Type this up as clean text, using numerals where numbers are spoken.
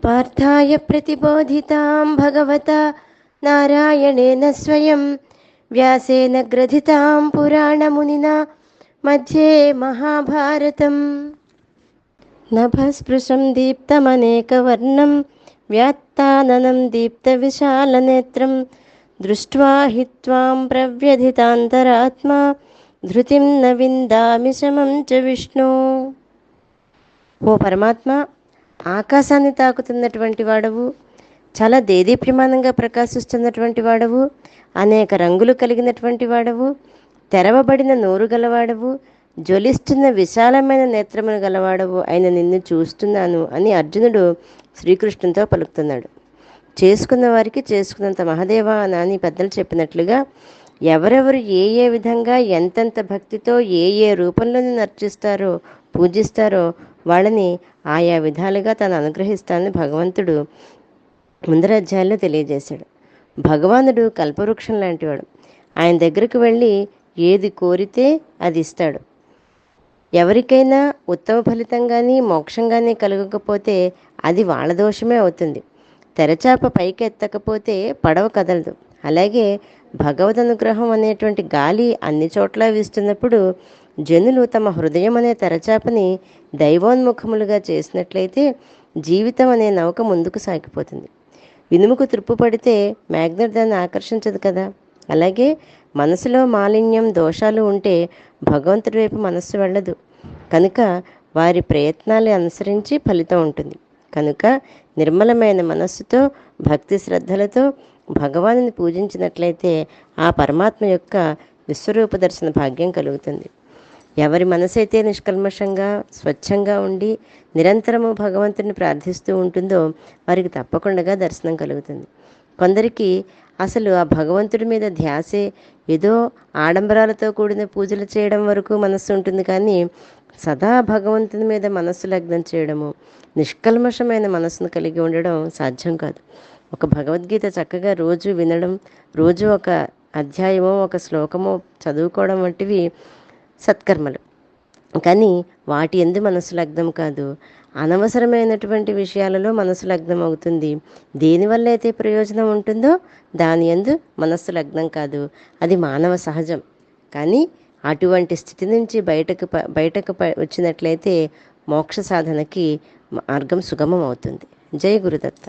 पार्थाय प्रतिबोधितां भगवता नारायणेन स्वयं व्यासेन ग्रथितां पुराणमुनिना मध्ये महाभारतम्। नभस्पृशं दीप्तमनेकवर्णं व्यात्ताननं दीप्तविशालनेत्रं दृष्ट्वा हि त्वां प्रव्यथितान्तरात्मा ధృతిం న విందామి శమం చ విష్ణు. ఓ పరమాత్మ, ఆకాశాన్ని తాకుతున్నటువంటి వాడవు, చాలా దేదీప్యమానంగా ప్రకాశిస్తున్నటువంటి వాడవు, అనేక రంగులు కలిగినటువంటి వాడవు, తెరవబడిన నోరు గలవాడవు, జ్వలిస్తున్న విశాలమైన నేత్రమును గలవాడవు అయిన నిన్ను చూస్తున్నాను అని అర్జునుడు శ్రీకృష్ణునితో పలుకుతున్నాడు. చేసుకున్న వారికి చేసుకున్నంత మహదేవా అని పెద్దలు చెప్పినట్లుగా ఎవరెవరు ఏ ఏ విధంగా ఎంతెంత భక్తితో ఏ ఏ రూపంలోని నర్చిస్తారో పూజిస్తారో వాళ్ళని ఆయా విధాలుగా తను అనుగ్రహిస్తానని భగవంతుడు ముందర అధ్యాయంలో తెలియజేశాడు. భగవానుడు కల్పవృక్షం లాంటివాడు. ఆయన దగ్గరకు వెళ్ళి ఏది కోరితే అది ఇస్తాడు. ఎవరికైనా ఉత్తమ ఫలితం కానీ మోక్షం కానీ కలగకపోతే అది వాళ్ళ దోషమే అవుతుంది. తెరచాప పైకి ఎత్తకపోతే పడవ కదలదు. అలాగే భగవద్ అనుగ్రహం అనేటువంటి గాలి అన్ని చోట్ల వీస్తున్నప్పుడు జనులు తమ హృదయం అనే తెరచాపని దైవోన్ముఖములుగా చేసినట్లయితే జీవితం అనే నౌక ముందుకు సాగిపోతుంది. ఇనుముకు త్రుప్పు పడితే మ్యాగ్నెట్ దాన్ని ఆకర్షించదు కదా. అలాగే మనసులో మాలిన్యం దోషాలు ఉంటే భగవంతుడి వైపు మనస్సు వెళ్ళదు. కనుక వారి ప్రయత్నాలు అనుసరించి ఫలితం ఉంటుంది. కనుక నిర్మలమైన మనస్సుతో భక్తి శ్రద్ధలతో భగవానుని పూజించినట్లయితే ఆ పరమాత్మ యొక్క విశ్వరూప దర్శన భాగ్యం కలుగుతుంది. ఎవరి మనసైతే నిష్కల్మషంగా స్వచ్ఛంగా ఉండి నిరంతరము భగవంతుని ప్రార్థిస్తూ ఉంటుందో వారికి తప్పకుండా దర్శనం కలుగుతుంది. కొందరికి అసలు ఆ భగవంతుడి మీద ధ్యాసే, ఏదో ఆడంబరాలతో కూడిన పూజలు చేయడం వరకు మనస్సు ఉంటుంది, కానీ సదా భగవంతుని మీద మనస్సు లగ్నం చేయడము, నిష్కల్మషమైన మనస్సును కలిగి ఉండడం సాధ్యం కాదు. ఒక భగవద్గీత చక్కగా రోజు వినడం, రోజు ఒక అధ్యాయమో ఒక శ్లోకమో చదువుకోవడం వంటివి సత్కర్మలు. కానీ వాటి యందు మనసు లగ్నం కాదు. అనవసరమైనటువంటి విషయాలలో మనసు లగ్నం అవుతుంది. దేనివల్ల అయితే ప్రయోజనం ఉంటుందో దాని యందు మనస్సు లగ్నం కాదు. అది మానవ సహజం. కానీ అటువంటి స్థితి నుంచి బయటకు వచ్చినట్లయితే మోక్ష సాధనకి మార్గం సుగమం అవుతుంది. జై గురుదత్త.